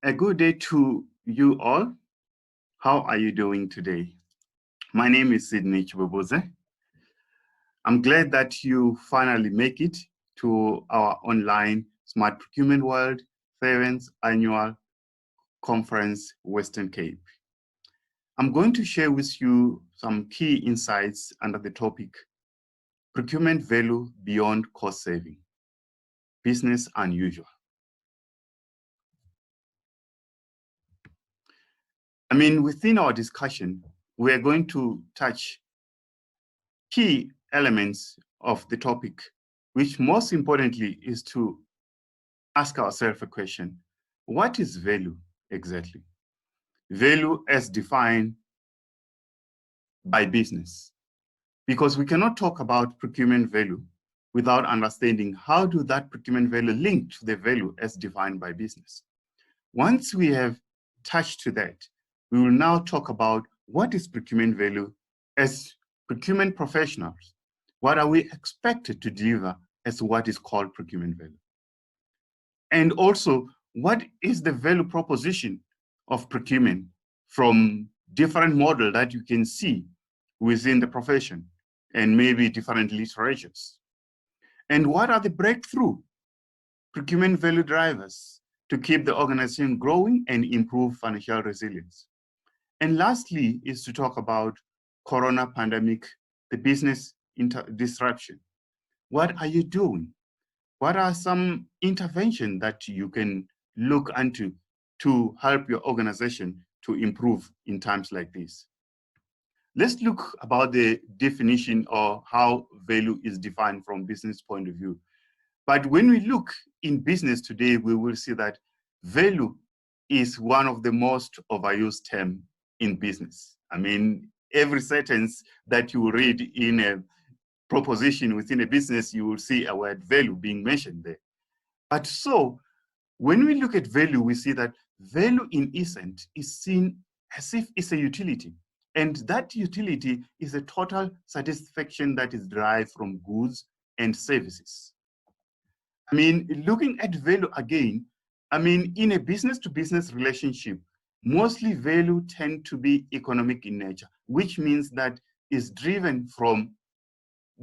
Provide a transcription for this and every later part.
A good day to you all. How are you doing today? My name is Tshibubudze. I'm glad that you finally make it to our online Smart Procurement World 7th Annual Conference, Western Cape. I'm going to share with you some key insights under the topic Procurement Value Beyond Cost Saving, Business Unusual. Within our discussion, we are going to touch key elements of the topic, which most importantly is to ask ourselves a question: what is value exactly? Value as defined by business. Because we cannot talk about procurement value without understanding how do that procurement value link to the value as defined by business. Once we have touched to that, we will now talk about what is procurement value as procurement professionals. What are we expected to deliver as what is called procurement value? And also, what is the value proposition of procurement from different models that you can see within the profession and maybe different literatures? And what are the breakthrough procurement value drivers to keep the organization growing and improve financial resilience? And lastly is to talk about Corona pandemic, the business disruption. What are you doing? What are some interventions that you can look into to help your organization to improve in times like this? Let's look about the definition of how value is defined from business point of view. But when we look in business today, we will see that value is one of the most overused terms in business. Every sentence that you read in a proposition within a business, you will see a word value being mentioned there. But so, when we look at value, we see that value in essence is seen as if it's a utility. And that utility is a total satisfaction that is derived from goods and services. Looking at value again, in a business-to-business relationship, mostly value tend to be economic in nature, which means that is driven from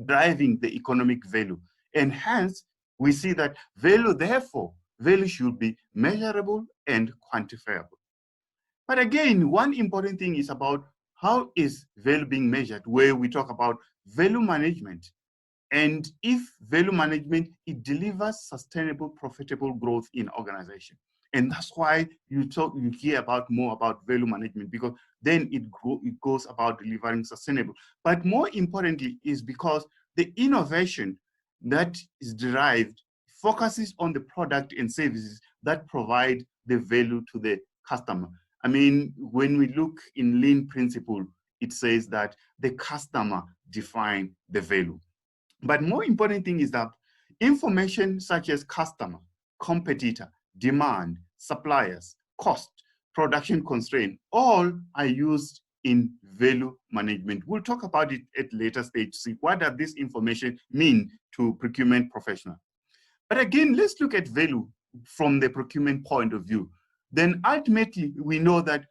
driving the economic value. And hence, we see that value should be measurable and quantifiable. But again, one important thing is about how is value being measured, where we talk about value management. And if value management, it delivers sustainable, profitable growth in organization. And that's why you hear more about value management, because then it goes about delivering sustainable. But more importantly is because the innovation that is derived focuses on the product and services that provide the value to the customer. When we look in lean principle, it says that the customer defines the value. But more important thing is that information such as customer, competitor, demand, suppliers, cost, production constraint, all are used in value management. We'll talk about it at later stage to see what does this information mean to procurement professional. But again, let's look at value from the procurement point of view. Then ultimately, we know that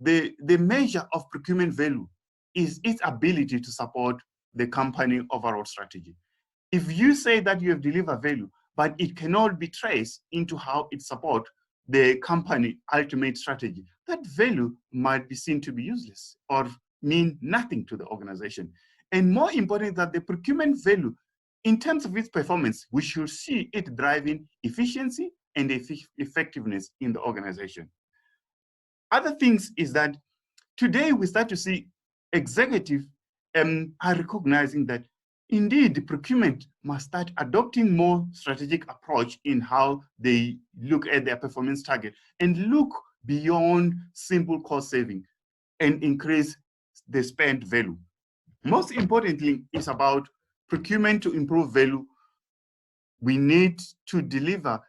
the measure of procurement value is its ability to support the company overall strategy. If you say that you have delivered value, but it cannot be traced into how it supports the company ultimate strategy, that value might be seen to be useless or mean nothing to the organization. And more important, that the procurement value, in terms of its performance, we should see it driving efficiency and effectiveness in the organization. Other things is that today we start to see executives are recognizing that indeed the procurement must start adopting more strategic approach in how they look at their performance target and look beyond simple cost saving and increase the spend value. Most importantly, it's about procurement to improve value. We need to deliver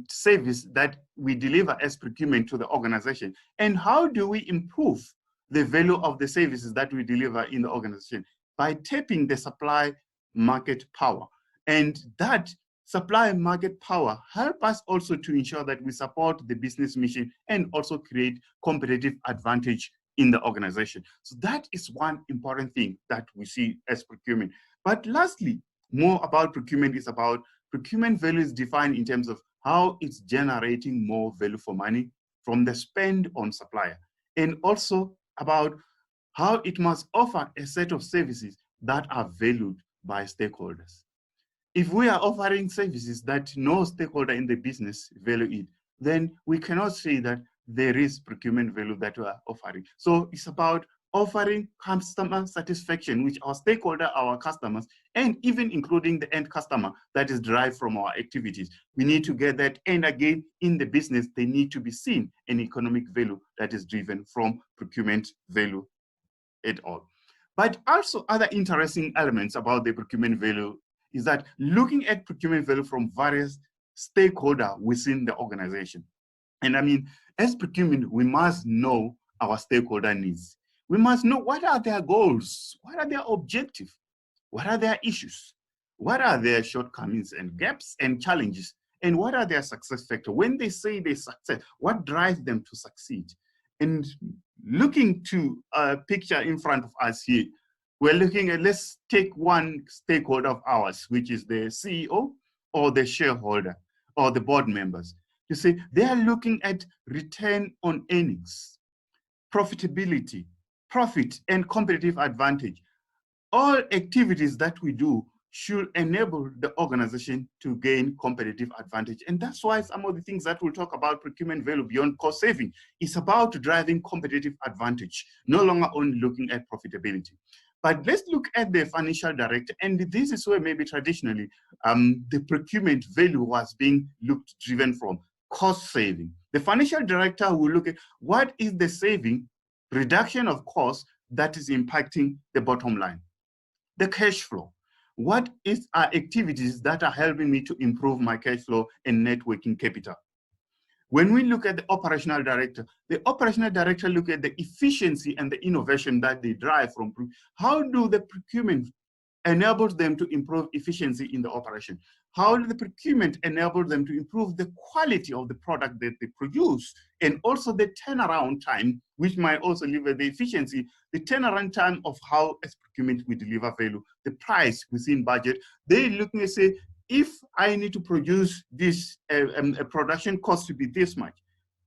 service that we deliver as procurement to the organization. And how do we improve the value of the services that we deliver in the organization? By tapping the supply market power. And that supply and market power help us also to ensure that we support the business mission and also create competitive advantage in the organization. So that is one important thing that we see as procurement. But lastly, more about procurement is about procurement value is defined in terms of how it's generating more value for money from the spend on supplier, and also about how it must offer a set of services that are valued by stakeholders. If we are offering services that no stakeholder in the business value it, then we cannot say that there is procurement value that we are offering. So it's about offering customer satisfaction, which our stakeholder, our customers, and even including the end customer that is derived from our activities. We need to get that. And again, in the business, they need to be seen an economic value that is driven from procurement value at all. But also other interesting elements about the procurement value is that looking at procurement value from various stakeholders within the organization. And I mean, as procurement, we must know our stakeholder needs. We must know what are their goals, what are their objectives, what are their issues, what are their shortcomings and gaps and challenges, and what are their success factors. When they say they succeed, what drives them to succeed? And looking to a picture in front of us here, we're looking at, let's take one stakeholder of ours, which is the CEO or the shareholder or the board members. You see, they are looking at return on earnings, profitability, profit, and competitive advantage. All activities that we do should enable the organization to gain competitive advantage. And that's why some of the things that we'll talk about procurement value beyond cost saving is about driving competitive advantage, no longer only looking at profitability. But let's look at the financial director. And this is where maybe traditionally the procurement value was being driven from cost saving. The financial director will look at what is the saving, reduction of cost that is impacting the bottom line. The cash flow. What is our activities that are helping me to improve my cash flow and net working capital? When we look at the operational director look at the efficiency and the innovation that they drive from how do the procurement enables them to improve efficiency in the operation? How do the procurement enable them to improve the quality of the product that they produce? And also the turnaround time, which might also deliver the efficiency, the turnaround time of how as procurement we deliver value, the price within budget. They're looking at say, if I need to produce this, a production cost to be this much,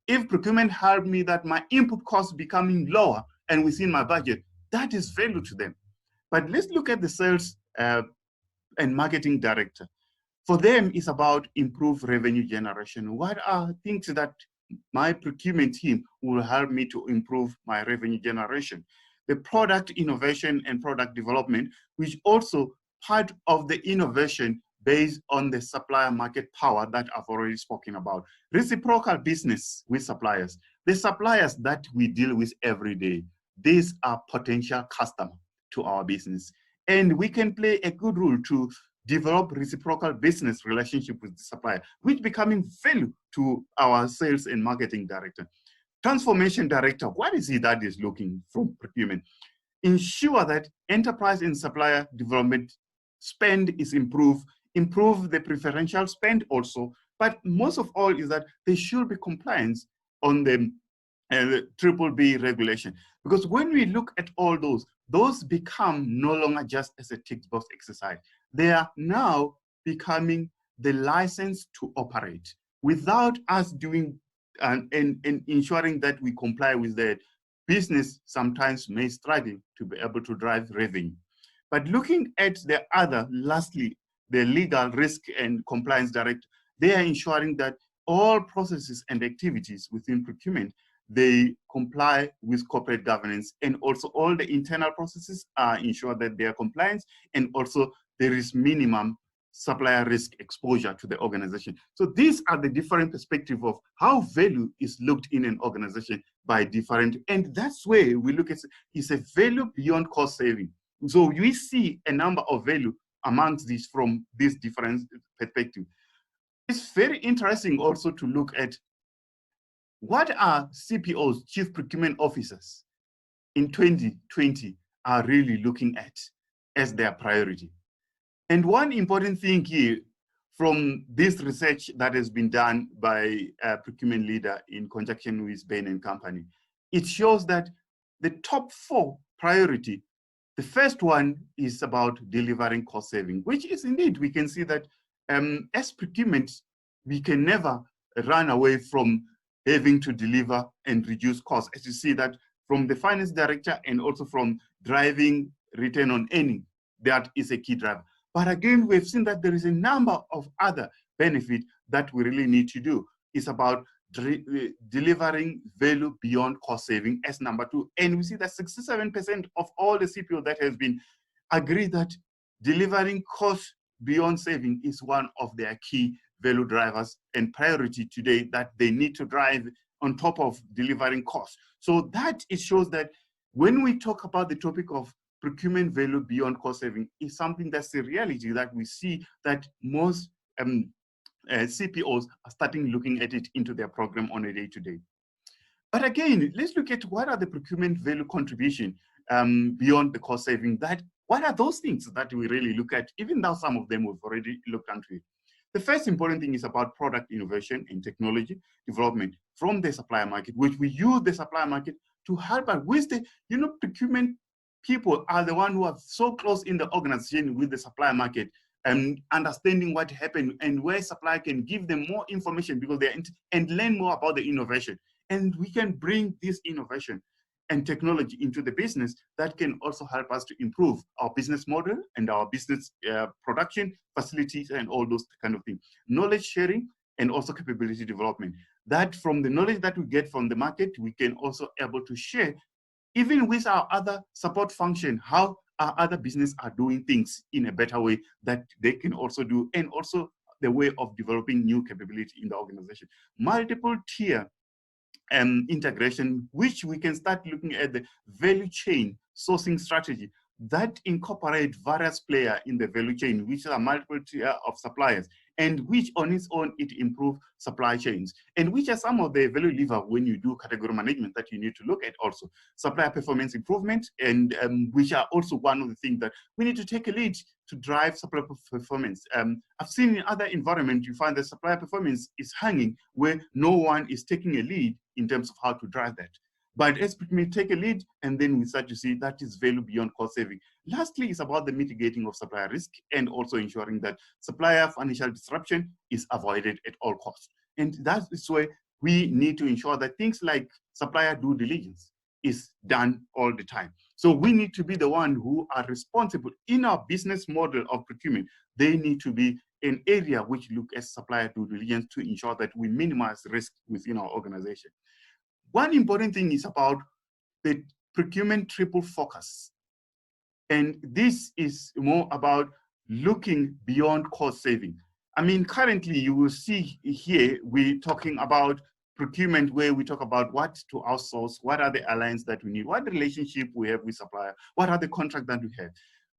if procurement help me that my input costs becoming lower and within my budget, that is value to them. But let's look at the sales and marketing director. For them, it's about improved revenue generation. What are things that my procurement team will help me to improve my revenue generation? The product innovation and product development, which also part of the innovation based on the supplier market power that I've already spoken about. Reciprocal business with suppliers. The suppliers that we deal with every day, these are potential customers to our business. And we can play a good role to develop reciprocal business relationship with the supplier, which becoming value to our sales and marketing director. Transformation director, what is it that is looking from procurement? Ensure that enterprise and supplier development spend is improved, improve the preferential spend also, but most of all is that there should be compliance on the BBB regulation. Because when we look at all those become no longer just as a tick box exercise. They are now becoming the license to operate without us doing and ensuring that we comply with that. Business sometimes may struggle to be able to drive revenue. But looking at the other, lastly, the legal risk and compliance director, they are ensuring that all processes and activities within procurement, they comply with corporate governance, and also all the internal processes are ensured that they are compliant, and also there is minimum supplier risk exposure to the organization. So these are the different perspectives of how value is looked in an organization by different, and that's where we look at it's a value beyond cost saving. So we see a number of value amongst these from this different perspective. It's very interesting also to look at what are CPOs, Chief Procurement Officers, in 2020 are really looking at as their priority. And one important thing here from this research that has been done by a procurement leader in conjunction with Bain and Company, it shows that the top 4 priority, the first one is about delivering cost saving, which is indeed, we can see that as procurement, we can never run away from having to deliver and reduce costs. As you see that from the finance director and also from driving return on earning, that is a key driver. But again, we've seen that there is a number of other benefits that we really need to do. It's about delivering value beyond cost saving as number 2. And we see that 67% of all the CPO that has been agreed that delivering cost beyond saving is one of their key value drivers and priority today that they need to drive on top of delivering cost. So that it shows that when we talk about the topic of procurement value beyond cost saving, is something that's a reality that we see that most CPOs are starting looking at it into their program on a day-to-day. But again, let's look at what are the procurement value contribution beyond the cost saving. What are those things that we really look at, even though some of them we've already looked into it. The first important thing is about product innovation and technology development from the supplier market, which we use the supplier market to help us with the, procurement people are the ones who are so close in the organization with the supplier market and understanding what happened and where supplier can give them more information because they're and learn more about the innovation. And we can bring this innovation and technology into the business that can also help us to improve our business model and our business production facilities and all those kind of things. Knowledge sharing and also capability development. That from the knowledge that we get from the market, we can also able to share even with our other support function, how our other business are doing things in a better way that they can also do, and also the way of developing new capability in the organization. Multiple tier integration, which we can start looking at the value chain sourcing strategy that incorporate various players in the value chain, which are multiple tier of suppliers, and which on its own, it improves supply chains, and which are some of the value lever when you do category management that you need to look at also. Supplier performance improvement, and which are also one of the things that we need to take a lead to drive supplier performance. I've seen in other environments, you find that supplier performance is hanging where no one is taking a lead in terms of how to drive that. But as we take a lead, and then we start to see that is value beyond cost saving. Lastly, it's about the mitigating of supplier risk and also ensuring that supplier financial disruption is avoided at all costs. And that is where we need to ensure that things like supplier due diligence is done all the time. So we need to be the one who are responsible in our business model of procurement. They need to be an area which look at supplier due diligence to ensure that we minimize risk within our organization. One important thing is about the procurement triple focus. And this is more about looking beyond cost saving. I mean, currently you will see here, we're talking about procurement where we talk about what to outsource, what are the alliances that we need, what relationship we have with supplier, what are the contracts that we have.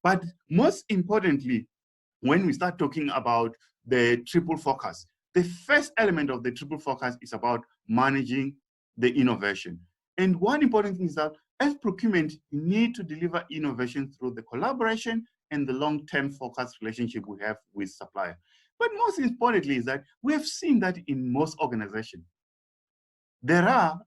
But most importantly, when we start talking about the triple focus, the first element of the triple focus is about managing the innovation. And one important thing is that as procurement, you need to deliver innovation through the collaboration and the long-term focused relationship we have with supplier. But most importantly is that we have seen that in most organizations, there are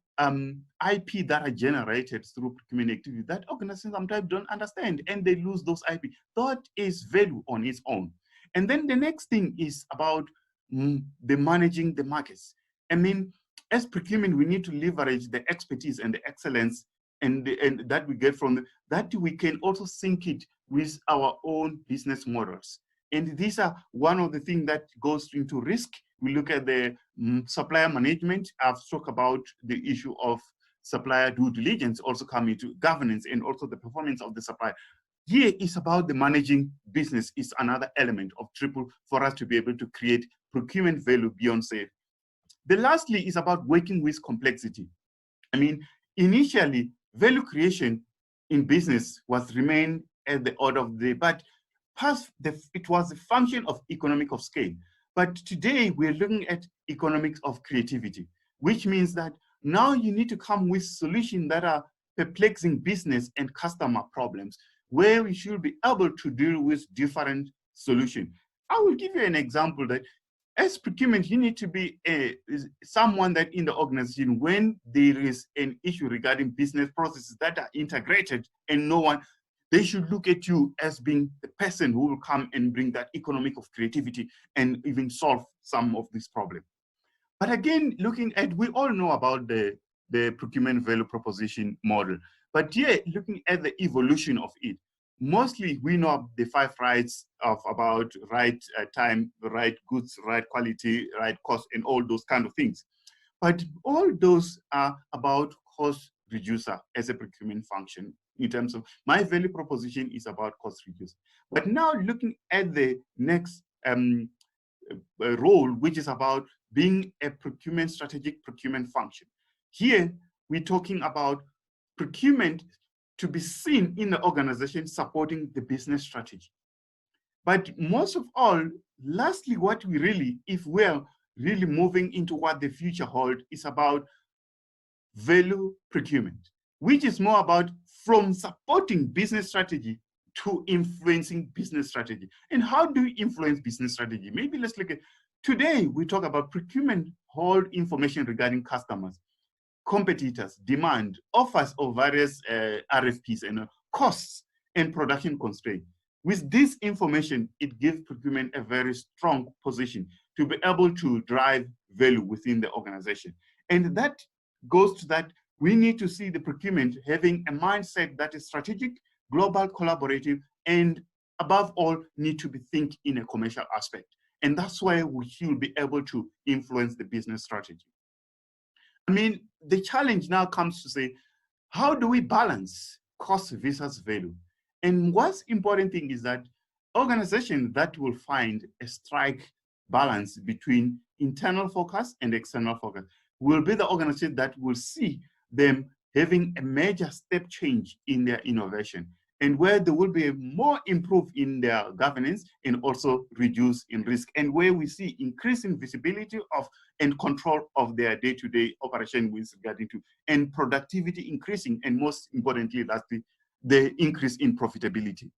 IP that are generated through procurement activity that organizations sometimes don't understand, and they lose those IP. That is value on its own. And then the next thing is about the managing the markets. I mean, as procurement, we need to leverage the expertise and the excellence and that we get from that we can also sync it with our own business models. And these are one of the things that goes into risk. We look at the supplier management. I've talked about the issue of supplier due diligence also coming to governance and also the performance of the supplier. Here is about the managing business is another element of triple for us to be able to create procurement value beyond save. The lastly is about working with complexity. I mean, initially, value creation in business was remain at the order of the day, but it was a function of economic of scale. But today, we're looking at economics of creativity, which means that now you need to come with solutions that are perplexing business and customer problems, where we should be able to deal with different solutions. I will give you an example that as procurement, you need to be someone that in the organization, when there is an issue regarding business processes that are integrated and no one, they should look at you as being the person who will come and bring that economic of creativity and even solve some of these problems. But again, looking at, we all know about the procurement value proposition model, but here looking at the evolution of it, mostly we know the 5 rights of about right time, right goods, right quality, right cost, and all those kind of things. But all those are about cost reducer as a procurement function. In terms of my value proposition is about cost reducer. But now looking at the next role, which is about being a procurement, strategic procurement function. Here, we're talking about procurement to be seen in the organization supporting the business strategy. But most of all, lastly, what we really, if we're really moving into what the future holds, is about value procurement, which is more about from supporting business strategy to influencing business strategy. And how do we influence business strategy? Maybe let's look at, today we talk about procurement hold information regarding customers, competitors, demand, offers of various RFPs and costs and production constraints. With this information, it gives procurement a very strong position to be able to drive value within the organization. And that goes to that we need to see the procurement having a mindset that is strategic, global, collaborative, and above all, need to be think in a commercial aspect. And that's why we should be able to influence the business strategy. I mean, the challenge now comes to say, how do we balance cost versus value? And what's important thing is that organizations that will find a strike balance between internal focus and external focus will be the organization that will see them having a major step change in their innovation, and where they will be more improved in their governance and also reduce in risk, and where we see increasing visibility of and control of their day-to-day operation with regarding to, and productivity increasing, and most importantly, lastly, the increase in profitability.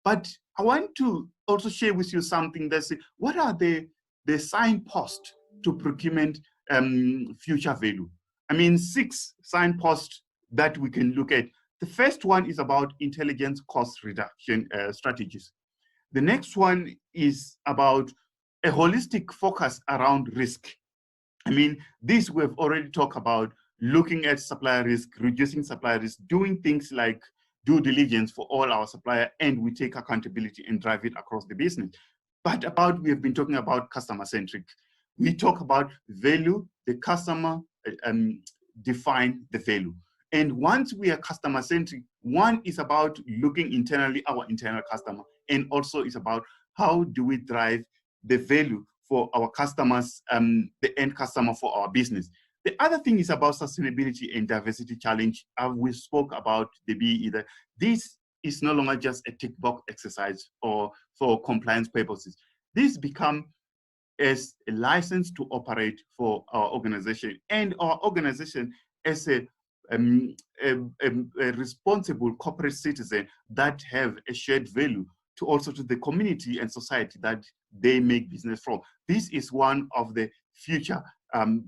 But I want to also share with you something that's, what are the signposts to procurement future value? I mean, 6 signposts that we can look at. The first one is about intelligent cost reduction strategies. The next one is about a holistic focus around risk. I mean, this we've already talked about, looking at supplier risk, reducing supplier risk, doing things like due diligence for all our suppliers, and we take accountability and drive it across the business. But we have been talking about customer-centric. We talk about value, the customer define the value. And once we are customer-centric, one is about looking internally, our internal customer, and also it's about how do we drive the value for our customers, the end customer for our business. The other thing is about sustainability and diversity challenge. We spoke about the BE. This is no longer just a tick box exercise or for compliance purposes. This becomes as a license to operate for our organization, and our organization as a responsible corporate citizen that have a shared value to also to the community and society that they make business from. This is one of the future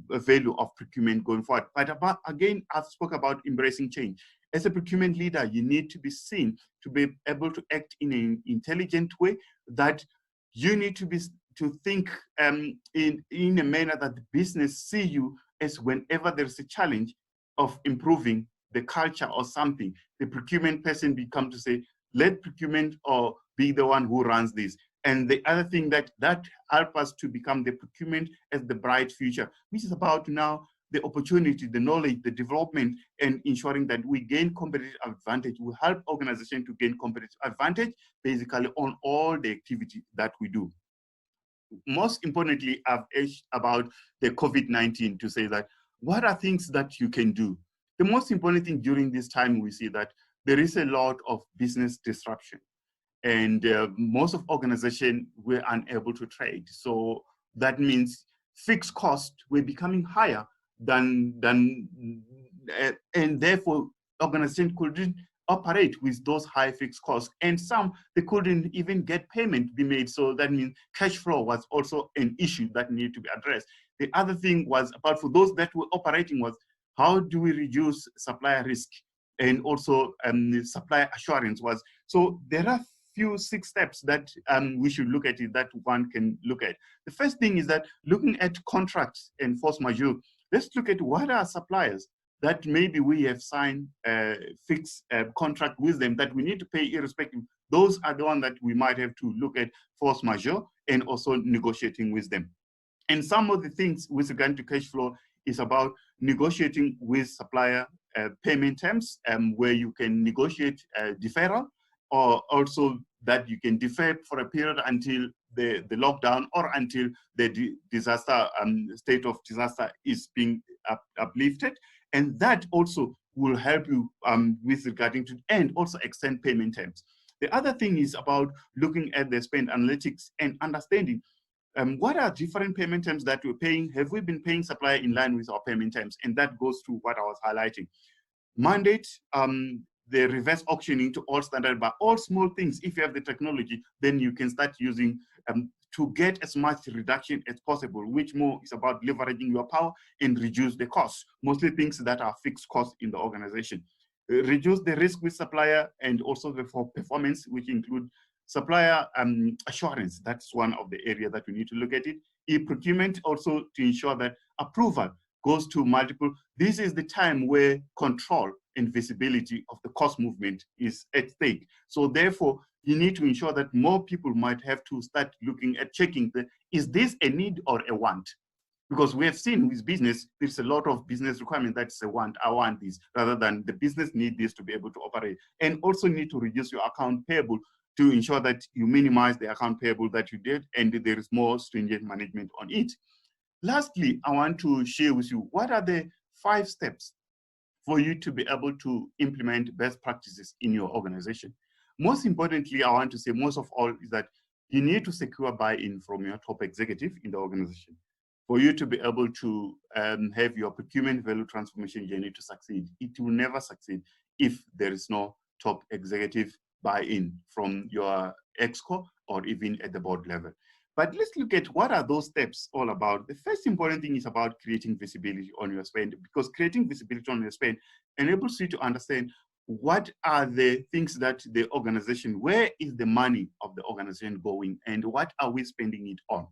value of procurement going forward. But again, I've spoke about embracing change. As a procurement leader, you need to be seen to be able to act in an intelligent way, that you need to think in a manner that the business see you as, whenever there's a challenge of improving the culture or something, the procurement person become to say, let procurement or be the one who runs this. And the other thing that help us to become the procurement as the bright future, which is about now the opportunity, the knowledge, the development, and ensuring that we gain competitive advantage. We help organizations to gain competitive advantage, basically on all the activity that we do. Most importantly, I've asked about the COVID-19 to say that what are things that you can do? The most important thing during this time, we see that there is a lot of business disruption, and most of organizations were unable to trade. So that means fixed costs were becoming higher and therefore organizations couldn't operate with those high fixed costs, and some they couldn't even get payment be made. So that means cash flow was also an issue that needed to be addressed. The other thing was about for those that were operating was how do we reduce supplier risk, and also supplier assurance was. So there are few 6 steps that we should look at it, that one can look at. The first thing is that looking at contracts and force majeure, let's look at what are suppliers that maybe we have signed a fixed contract with them that we need to pay irrespective. Those are the ones that we might have to look at force majeure and also negotiating with them. And some of the things with regard to cash flow is about negotiating with supplier payment terms, where you can negotiate deferral, or also that you can defer for a period until the lockdown or until the disaster state of disaster is being uplifted. And that also will help you with regarding to, and also extend payment terms. The other thing is about looking at the spend analytics and understanding what are different payment terms that we're paying. Have we been paying supplier in line with our payment terms? And that goes to what I was highlighting. Mandate the reverse auctioning to all standard, but all small things. If you have the technology, then you can start using to get as much reduction as possible, which more is about leveraging your power and reduce the costs, mostly things that are fixed costs in the organization. Reduce the risk with supplier, and also the performance, which include supplier assurance. That's one of the areas that we need to look at it. E-procurement also to ensure that approval goes to multiple. This is the time where control and visibility of the cost movement is at stake. So therefore, you need to ensure that more people might have to start looking at checking, is this a need or a want? Because we have seen with business, there's a lot of business requirement that's a want, I want this, rather than the business need this to be able to operate. And also need to reduce your account payable to ensure that you minimize the account payable that you did, and there is more stringent management on it. Lastly, I want to share with you what are the 5 steps for you to be able to implement best practices in your organization. Most importantly, I want to say most of all is that you need to secure buy-in from your top executive in the organization for you to be able to have your procurement value transformation journey to succeed. It will never succeed if there is no top executive buy-in from your exco or even at the board level. But let's look at what are those steps all about. The first important thing is about creating visibility on your spend, because creating visibility on your spend enables you to understand what are the things that the organization, where is the money of the organization going, and what are we spending it on.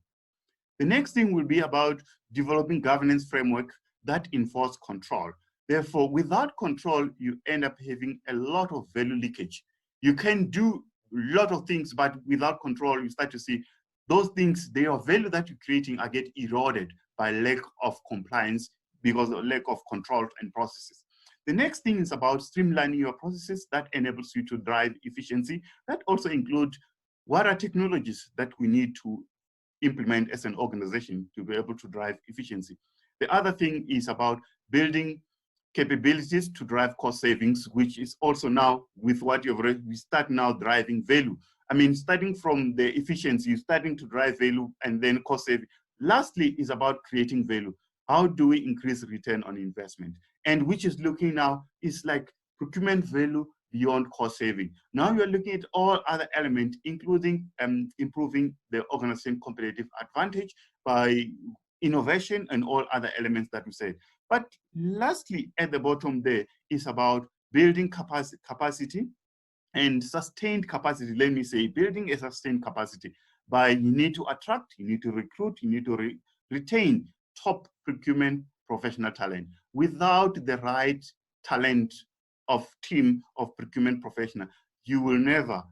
The next thing will be about developing governance framework that enforce control. Therefore, without control, you end up having a lot of value leakage. You can do a lot of things, but without control, you start to see those things, their value that you're creating are get eroded by lack of compliance because of lack of control and processes. The next thing is about streamlining your processes that enables you to drive efficiency. That also includes what are technologies that we need to implement as an organization to be able to drive efficiency. The other thing is about building capabilities to drive cost savings, which is also now with what you've already, we start now driving value. I mean, starting from the efficiency, starting to drive value and then cost saving. Lastly is about creating value. How do we increase return on investment? And which is looking now is like procurement value beyond cost saving. Now you're looking at all other elements, including improving the organization competitive advantage by innovation and all other elements that we said. But lastly, at the bottom there is about building capacity and sustained capacity. Let me say, building a sustained capacity by you need to attract, you need to recruit, you need to retain top procurement professional talent. Without the right talent of team of procurement professional, you will never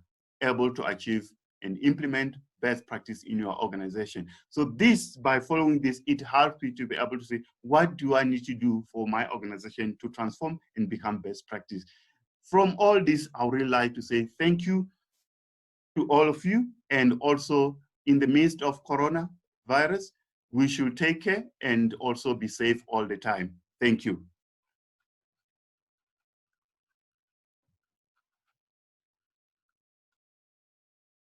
able to achieve and implement best practice in your organization. So this, by following this, it helps you to be able to say, what do I need to do for my organization to transform and become best practice? From all this, I would really like to say thank you to all of you. And also in the midst of coronavirus, we should take care and also be safe all the time. Thank you.